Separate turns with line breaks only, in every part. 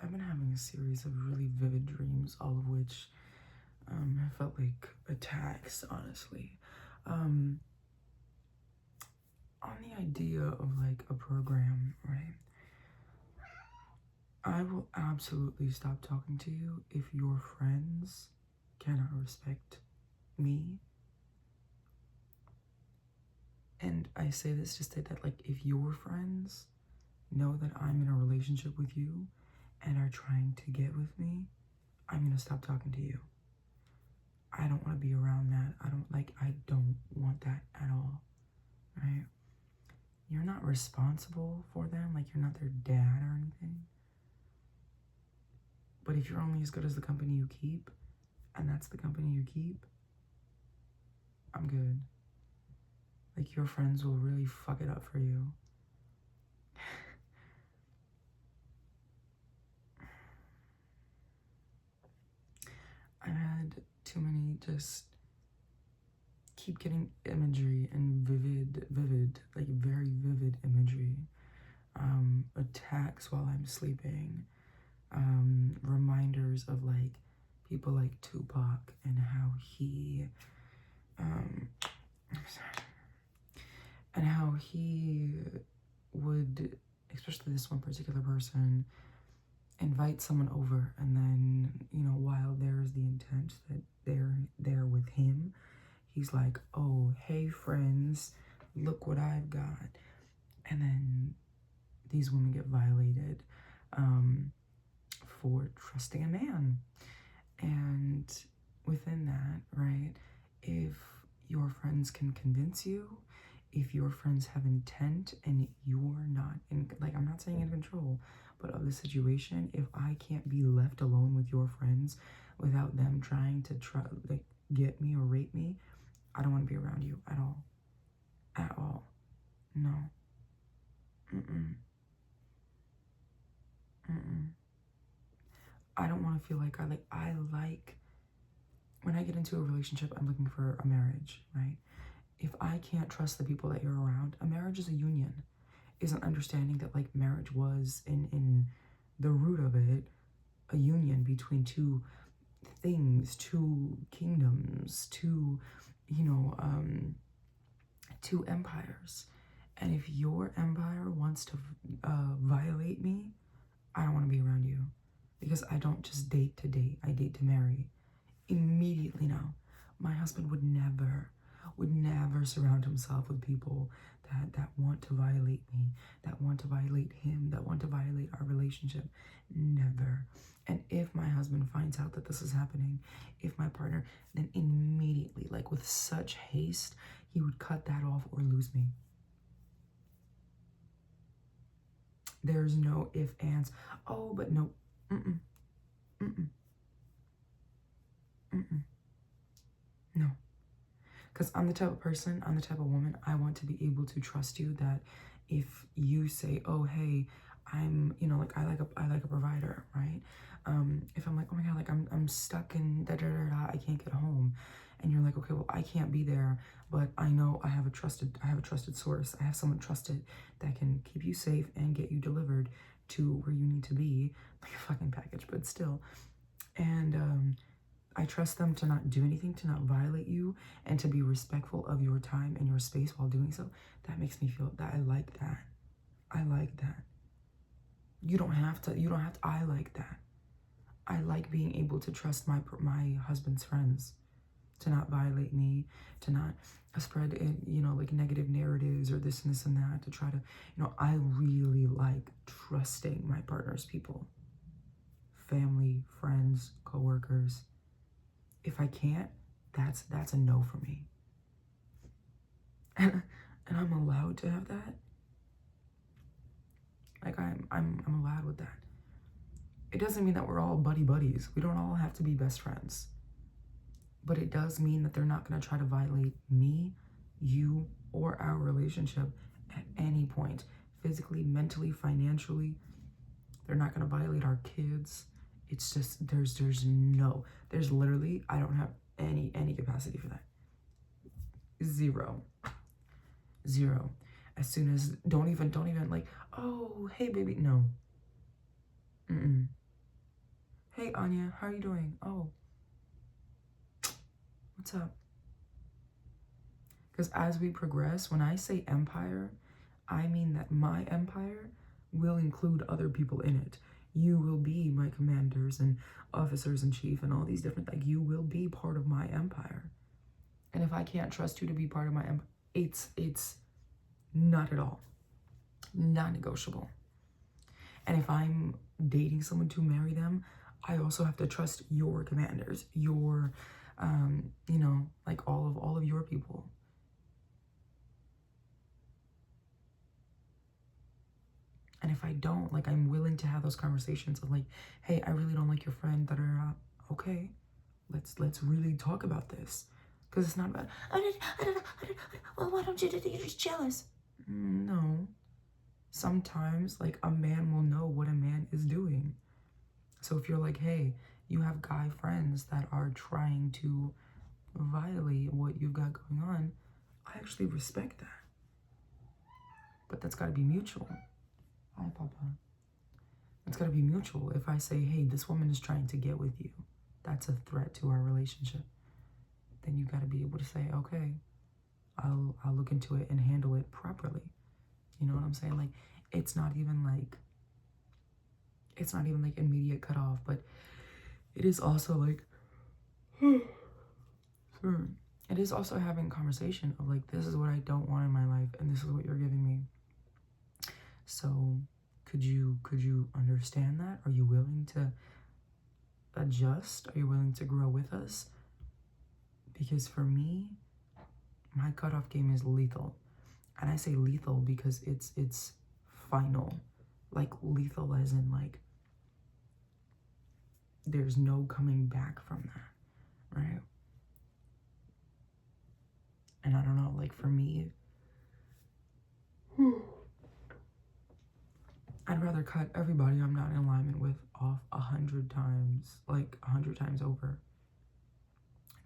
I've been having a series of really vivid dreams, all of which have felt like attacks, honestly. Um, on the idea of like a program, right? I will absolutely stop talking to you if your friends cannot respect me. And I say this to state that, like, if your friends know that I'm in a relationship with you and are trying to get with me, I'm gonna stop talking to you. I don't want to be around that. I don't want that at all, right? You're not responsible for them, like you're not their dad or anything. But if you're only as good as the company you keep, and that's the company you keep, I'm good. Like, your friends will really fuck it up for you. I've had too many just keep getting imagery and vivid, like very vivid imagery. Attacks while I'm sleeping. Reminders of like people like Tupac and how he, and how he would, especially this one particular person, invite someone over, and then, while there's the intent that they're there with him, he's like, oh, hey friends, look what I've got. And then these women get violated for trusting a man. And within that, right, if your friends can convince you, if your friends have intent and you're not in, like, I'm not saying in control, but of the situation, if I can't be left alone with your friends without them trying to get me or rape me, I don't want to be around you at all. At all. No. Mm-mm. Mm-mm. I don't want to feel like when I get into a relationship, I'm looking for a marriage, right? If I can't trust the people that you're around, a marriage is a union. Is an understanding that like marriage was in the root of it, a union between two things, two kingdoms, two empires. And if your empire wants to violate me, I don't want to be around you, because I don't just date to date, I date to marry. Immediately now, my husband would never surround himself with people that want to violate me, that want to violate him, that want to violate our relationship. Never. And if my husband finds out that this is happening, if my partner, then immediately, like with such haste, he would cut that off or lose me. There's no if, ands, oh, but no. Mm-mm. Mm-mm. Mm-mm. No. Because I'm the type of person, I'm the type of woman, I want to be able to trust you, that if you say, oh, hey, I'm, like, I like a provider, right? If I'm like, oh my God, like I'm stuck in da-da-da-da, I can't get home. And you're like, okay, well, I can't be there, but I know I have a trusted source. I have someone trusted that can keep you safe and get you delivered to where you need to be, like a fucking package, but still. And I trust them to not do anything, to not violate you, and to be respectful of your time and your space while doing so. That makes me feel that I like that. I like that. You don't have to, I like that. I like being able to trust my husband's friends to not violate me, to not spread, like negative narratives or this and this and that, to try to, I really like trusting my partner's people, family, friends, coworkers. If I can't, that's a no for me. And I'm allowed to have that. Like I'm allowed with that. It doesn't mean that we're all buddies. We don't all have to be best friends. But it does mean that they're not going to try to violate me, you, or our relationship at any point. Physically, mentally, financially. They're not going to violate our kids. It's just there's literally, I don't have any capacity for that. Zero. As soon as don't even like, oh, hey baby, no. Anya, how are you doing? Oh, what's up? Because as we progress, when I say empire, I mean that my empire will include other people in it. You will be my commanders and officers in chief and all these different, like, you will be part of my empire. And if I can't trust you to be part of my empire, it's not at all, not negotiable. And if I'm dating someone to marry them, I also have to trust your commanders, your, you know, like all of your people. And if I don't, like, I'm willing to have those conversations of like, hey, I really don't like your friend, that are okay. Let's really talk about this, because it's not about, well, why don't you do? You're just jealous. No. Sometimes, like, a man will know what a man is doing. So if you're like, hey, you have guy friends that are trying to violate what you've got going on, I actually respect that. But that's got to be mutual. Hi, Papa. It's got to be mutual. If I say, hey, this woman is trying to get with you, that's a threat to our relationship, then you got to be able to say, okay, I'll look into it and handle it properly. You know what I'm saying? Like, it's not even like immediate cutoff, but it is also like, it is also having conversation of like, this is what I don't want in my life, and this is what you're giving me. So could you understand that? Are you willing to adjust? Are you willing to grow with us? Because for me, my cutoff game is lethal. And I say lethal because it's final. Like, lethal as in, like, there's no coming back from that, right? And I don't know, like, for me, I'd rather cut everybody I'm not in alignment with off 100 times, like 100 times over,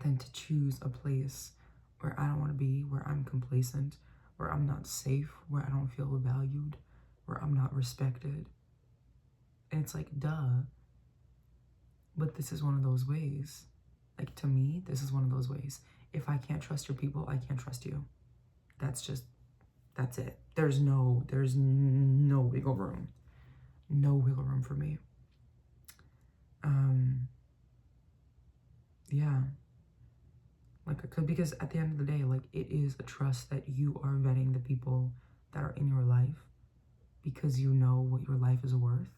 than to choose a place where I don't want to be, where I'm complacent, where I'm not safe, where I don't feel valued, where I'm not respected. And it's like, duh. But this is one of those ways. Like, to me, this is one of those ways. If I can't trust your people, I can't trust you. That's it. There's no wiggle room. No wiggle room for me. Yeah. Like, because at the end of the day, like, it is a trust that you are vetting the people that are in your life, because you know what your life is worth.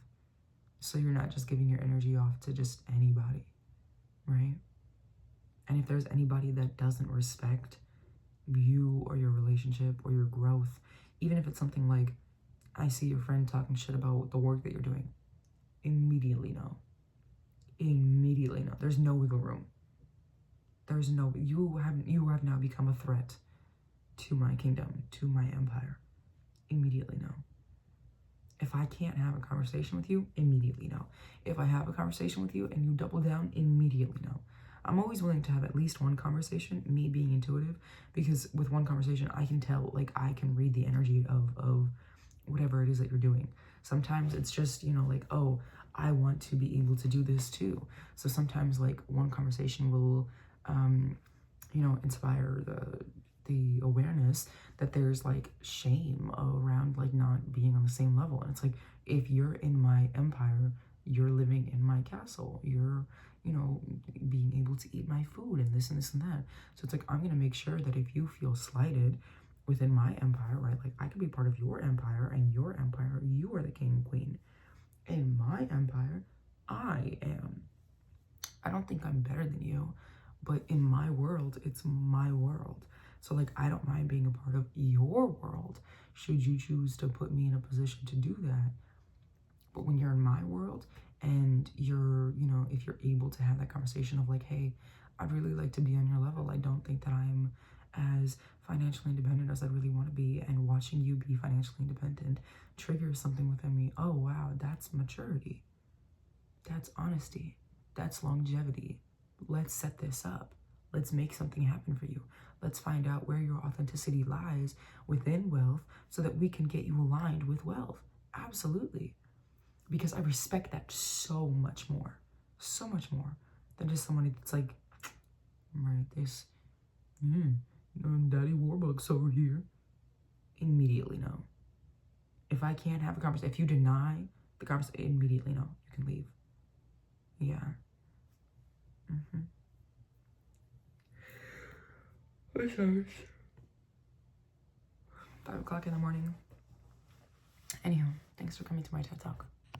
So you're not just giving your energy off to just anybody, right? And if there's anybody that doesn't respect you or your relationship or your growth, even if it's something like, I see your friend talking shit about the work that you're doing, immediately no. Immediately no. There's no wiggle room. There's no, you have now become a threat to my kingdom, to my empire. Immediately no. If I can't have a conversation with you, immediately no. If I have a conversation with you and you double down, immediately no. I'm always willing to have at least one conversation, me being intuitive, because with one conversation, I can tell, like, I can read the energy of whatever it is that you're doing. Sometimes it's just, you know, like, oh, I want to be able to do this too. So sometimes, like, one conversation will, you know, inspire the awareness that there's, like, shame around, like, not being on the same level. And it's like, if you're in my empire, you're living in my castle, you're, you know, being able to eat my food and this and this and that. So it's like, I'm gonna make sure that if you feel slighted within my empire, right, like, I could be part of your empire, and your empire, you are the king and queen. In my empire, I don't think I'm better than you, but in my world, it's my world. So, like, I don't mind being a part of your world, should you choose to put me in a position to do that. But when you're in my world, and you're, you know, if you're able to have that conversation of like, hey, I'd really like to be on your level. I don't think that I'm as financially independent as I really want to be. And watching you be financially independent triggers something within me. Oh, wow, that's maturity. That's honesty. That's longevity. Let's set this up. Let's make something happen for you. Let's find out where your authenticity lies within wealth so that we can get you aligned with wealth. Absolutely. Because I respect that so much more. So much more than just somebody that's like, right, this, Daddy Warbucks over here. Immediately no. If I can't have a conversation, if you deny the conversation, immediately no. You can leave. Yeah. 5 o'clock in the morning. Anyhow, thanks for coming to my TED Talk.